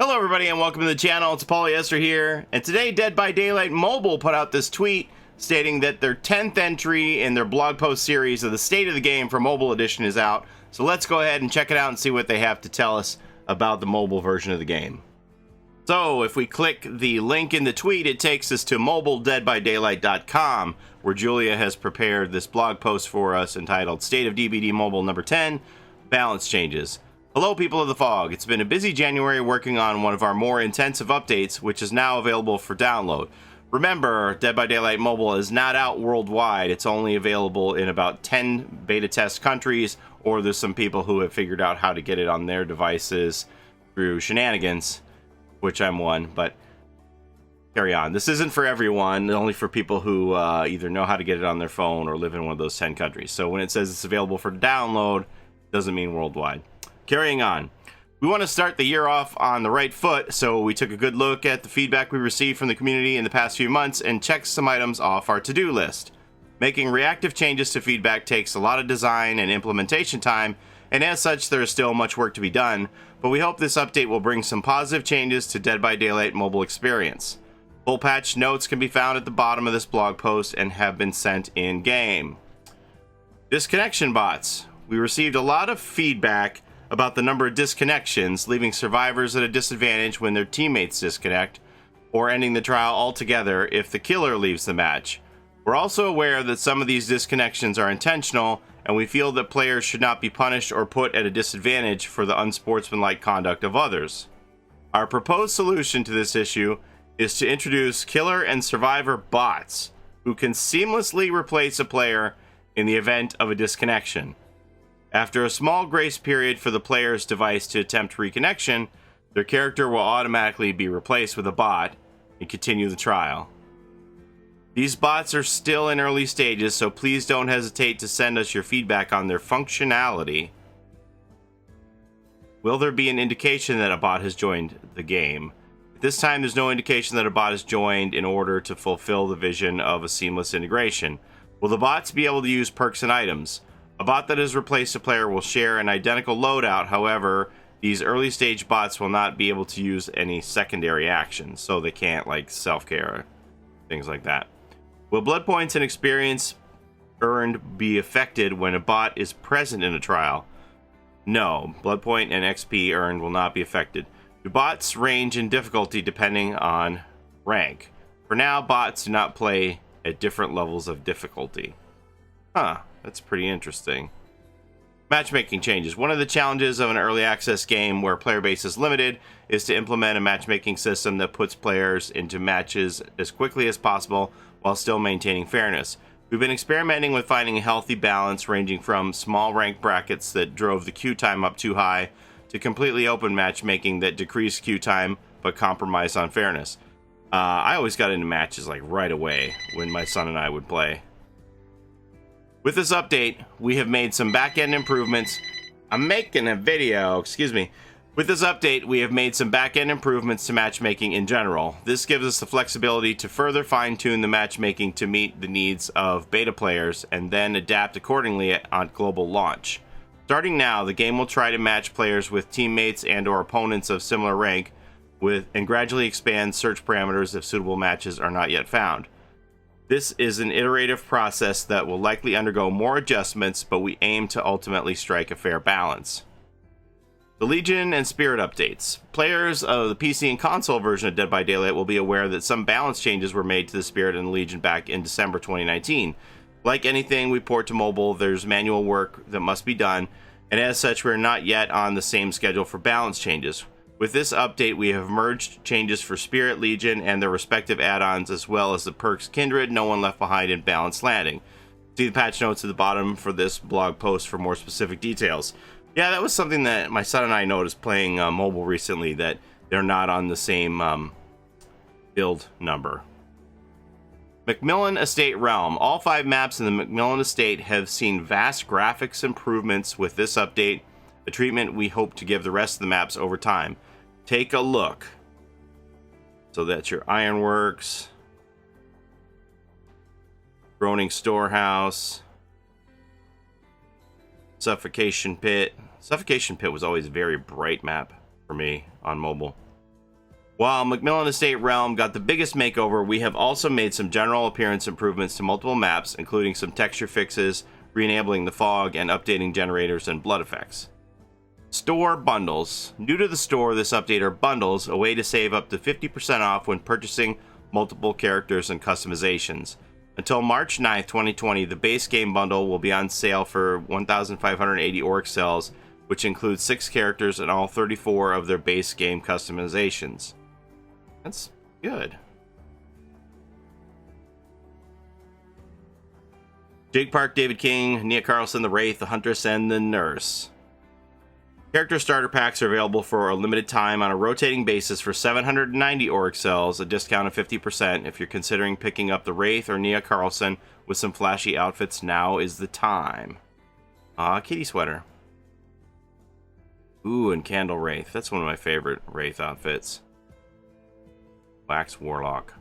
Hello everybody and welcome to the channel. It's Paulie, Esther here, and today Dead by Daylight Mobile put out this tweet stating that their 10th entry in their blog post series of the State of the Game for Mobile Edition is out. So let's go ahead and check it out and see what they have to tell us about the mobile version of the game. So if we click the link in the tweet, it takes us to mobiledeadbydaylight.com, where Julia has prepared this blog post for us entitled State of DBD Mobile Number 10, Balance Changes. Hello people of the fog, it's been a busy January working on one of our more intensive updates, which is now available for download. Remember, Dead by Daylight Mobile is not out worldwide, it's only available in about 10 beta test countries, or there's some people who have figured out how to get it on their devices through shenanigans, which I'm one, but carry on. This isn't for everyone, only for people who either know how to get it on their phone or live in one of those 10 countries. So when it says it's available for download, it doesn't mean worldwide. Carrying on, we want to start the year off on the right foot, so we took a good look at the feedback we received from the community in the past few months and checked some items off our to-do list. Making reactive changes to feedback takes a lot of design and implementation time, and as such there is still much work to be done, but we hope this update will bring some positive changes to Dead by Daylight mobile experience. Full patch notes can be found at the bottom of this blog post and have been sent in-game. Disconnection bots. We received a lot of feedback about the number of disconnections, leaving survivors at a disadvantage when their teammates disconnect, or ending the trial altogether if the killer leaves the match. We're also aware that some of these disconnections are intentional, and we feel that players should not be punished or put at a disadvantage for the unsportsmanlike conduct of others. Our proposed solution to this issue is to introduce killer and survivor bots, who can seamlessly replace a player in the event of a disconnection. After a small grace period for the player's device to attempt reconnection, their character will automatically be replaced with a bot and continue the trial. These bots are still in early stages, so please don't hesitate to send us your feedback on their functionality. Will there be an indication that a bot has joined the game? At this time, there's no indication that a bot has joined in order to fulfill the vision of a seamless integration. Will the bots be able to use perks and items? A bot that has replaced a player will share an identical loadout, however, these early stage bots will not be able to use any secondary actions, so they can't like self-care, things like that. Will blood points and experience earned be affected when a bot is present in a trial? No, blood point and XP earned will not be affected. Do bots range in difficulty depending on rank? For now, bots do not play at different levels of difficulty. Huh. That's pretty interesting. Matchmaking changes. One of the challenges of an early access game where player base is limited is to implement a matchmaking system that puts players into matches as quickly as possible while still maintaining fairness. We've been experimenting with finding a healthy balance ranging from small rank brackets that drove the queue time up too high to completely open matchmaking that decreased queue time but compromised on fairness. I always got into matches like right away when my son and I would play. With this update, we have made some back-end improvements. I'm making a video, excuse me. With this update, we have made some back-end improvements to matchmaking in general. This gives us the flexibility to further fine-tune the matchmaking to meet the needs of beta players and then adapt accordingly on global launch. Starting now, the game will try to match players with teammates and or opponents of similar rank and gradually expand search parameters if suitable matches are not yet found. This is an iterative process that will likely undergo more adjustments, but we aim to ultimately strike a fair balance. The Legion and Spirit updates. Players of the PC and console version of Dead by Daylight will be aware that some balance changes were made to the Spirit and the Legion back in December 2019. Like anything we port to mobile, there's manual work that must be done, and as such, we're not yet on the same schedule for balance changes. With this update, we have merged changes for Spirit, Legion, and their respective add-ons, as well as the perks Kindred, No One Left Behind, and Balanced Landing. See the patch notes at the bottom for this blog post for more specific details. Yeah, that was something that my son and I noticed playing mobile recently, that they're not on the same build number. Macmillan Estate Realm. All 5 maps in the Macmillan Estate have seen vast graphics improvements with this update, a treatment we hope to give the rest of the maps over time. Take a look. So that's your Ironworks, Groaning Storehouse, Suffocation Pit. Suffocation Pit was always a very bright map for me on mobile. While Macmillan Estate Realm got the biggest makeover, we have also made some general appearance improvements to multiple maps, including some texture fixes, re-enabling the fog, and updating generators and blood effects. Store bundles. New to the store this update are bundles, a way to save up to 50% off when purchasing multiple characters and customizations. Until March 9th, 2020, the base game bundle will be on sale for 1,580 Oryx cells, which includes 6 characters and all 34 of their base game customizations. That's good. Jake Park, David King, Nia Carlson, the Wraith, the Huntress, and the Nurse. Character starter packs are available for a limited time on a rotating basis for 790 Oryx cells, a discount of 50%. If you're considering picking up the Wraith or Nia Carlson with some flashy outfits, now is the time. Kitty sweater. Ooh, and Candle Wraith. That's one of my favorite Wraith outfits. Wax Warlock.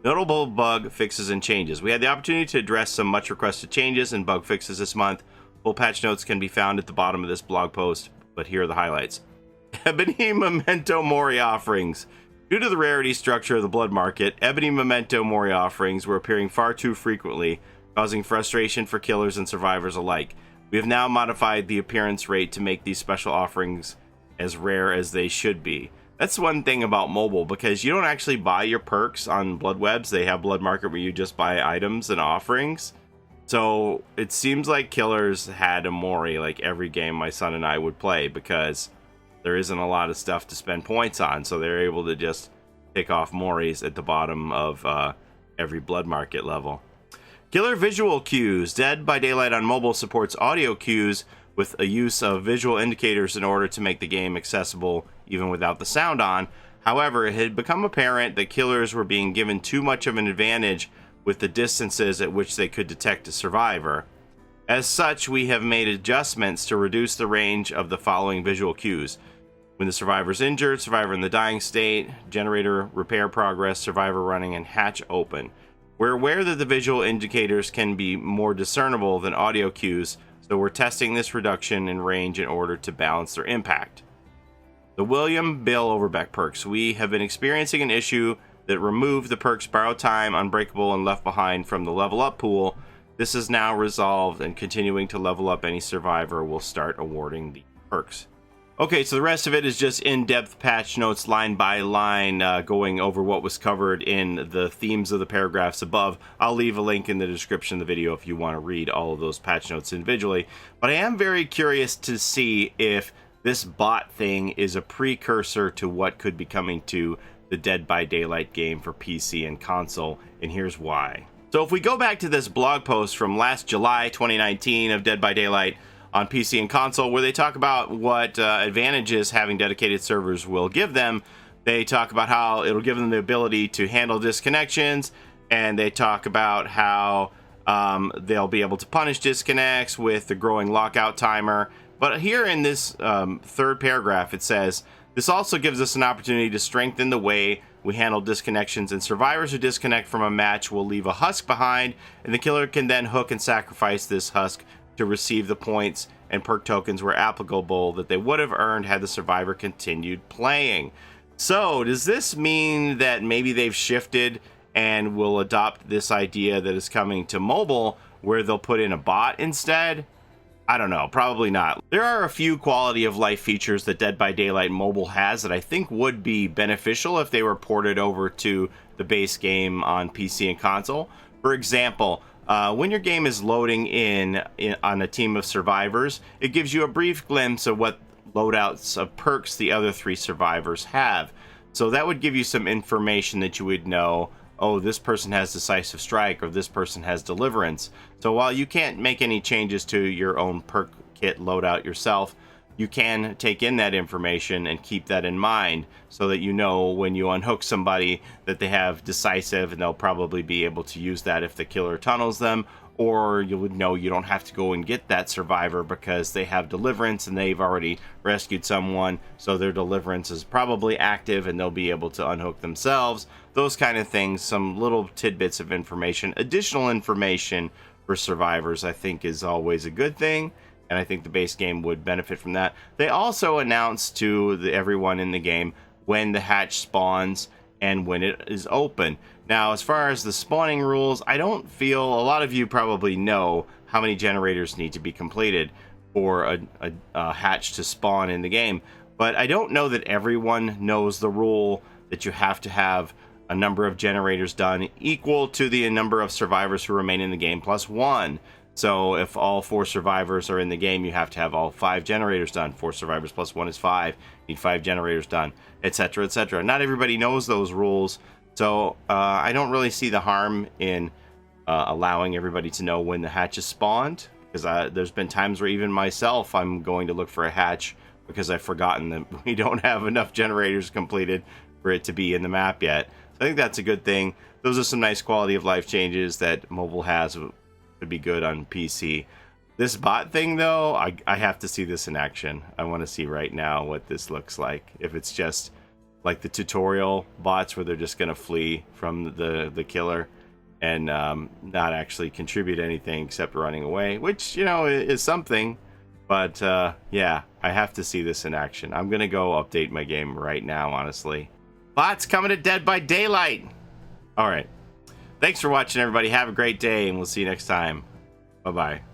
Notable bug fixes and changes. We had the opportunity to address some much requested changes and bug fixes this month. Full patch notes can be found at the bottom of this blog post, but here are the highlights. Ebony Memento Mori offerings. Due to the rarity structure of the blood market, Ebony Memento Mori offerings were appearing far too frequently, causing frustration for killers and survivors alike. We have now modified the appearance rate to make these special offerings as rare as they should be. That's one thing about mobile, because you don't actually buy your perks on Blood Webs. They have Blood Market where you just buy items and offerings. So it seems like killers had a Mori like every game my son and I would play, because there isn't a lot of stuff to spend points on. So they're able to just pick off Moris at the bottom of every Blood Market level. Killer visual cues. Dead by Daylight on mobile supports audio cues with a use of visual indicators in order to make the game accessible even without the sound on. However, it had become apparent that killers were being given too much of an advantage with the distances at which they could detect a survivor. As such, we have made adjustments to reduce the range of the following visual cues. When the survivor is injured, survivor in the dying state, generator repair progress, survivor running, and hatch open. We're aware that the visual indicators can be more discernible than audio cues, so we're testing this reduction in range in order to balance their impact. The William Bill Overbeck perks. We have been experiencing an issue that removed the perks Borrow Time, Unbreakable, and Left Behind from the level up pool. This is now resolved, and continuing to level up any survivor will start awarding the perks. Okay, so the rest of it is just in-depth patch notes line by line, going over what was covered in the themes of the paragraphs above. I'll leave a link in the description of the video if you want to read all of those patch notes individually. But I am very curious to see if this bot thing is a precursor to what could be coming to the Dead by Daylight game for PC and console, and here's why. So if we go back to this blog post from last July 2019 of Dead by Daylight on PC and console, where they talk about what advantages having dedicated servers will give them, they talk about how it'll give them the ability to handle disconnections, and they talk about how they'll be able to punish disconnects with the growing lockout timer. But here in this third paragraph, it says, this also gives us an opportunity to strengthen the way we handle disconnections, and survivors who disconnect from a match will leave a husk behind, and the killer can then hook and sacrifice this husk to receive the points and perk tokens where applicable that they would have earned had the survivor continued playing. So does this mean that maybe they've shifted and will adopt this idea that is coming to mobile, where they'll put in a bot instead? I don't know, probably not. There are a few quality of life features that Dead by Daylight Mobile has that I think would be beneficial if they were ported over to the base game on PC and console. For example, when your game is loading in on a team of survivors, it gives you a brief glimpse of what loadouts of perks the other 3 survivors have. So that would give you some information that you would know, oh, this person has Decisive Strike, or this person has Deliverance. So while you can't make any changes to your own perk kit loadout yourself, you can take in that information and keep that in mind, so that you know when you unhook somebody that they have Decisive, and they'll probably be able to use that if the killer tunnels them, or you would know you don't have to go and get that survivor because they have Deliverance and they've already rescued someone, so their Deliverance is probably active and they'll be able to unhook themselves. Those kind of things, some little tidbits of information, additional information for survivors, I think is always a good thing, and I think the base game would benefit from that. They also announced to everyone in the game when the hatch spawns and when it is open. Now, as far as the spawning rules, I don't feel, a lot of you probably know how many generators need to be completed for a hatch to spawn in the game, but I don't know that everyone knows the rule that you have to have a number of generators done equal to the number of survivors who remain in the game plus 1. So if all 4 survivors are in the game, you have to have all 5 generators done. 4 survivors plus 1 is 5. Need 5 generators done, etc., etc. Not everybody knows those rules, so I don't really see the harm in allowing everybody to know when the hatch is spawned, because there's been times where even myself, I'm going to look for a hatch because I've forgotten that we don't have enough generators completed for it to be in the map yet. So I think that's a good thing. Those are some nice quality of life changes that mobile has. Would be good on PC. This bot thing, though, I have to see this in action. I want to see right now what this looks like. If it's just like the tutorial bots where they're just going to flee from the killer and not actually contribute anything except running away, which, you know, is something. But yeah, I have to see this in action. I'm going to go update my game right now, honestly. Bots coming to Dead by Daylight. All right. Thanks for watching, everybody. Have a great day, and we'll see you next time. Bye-bye.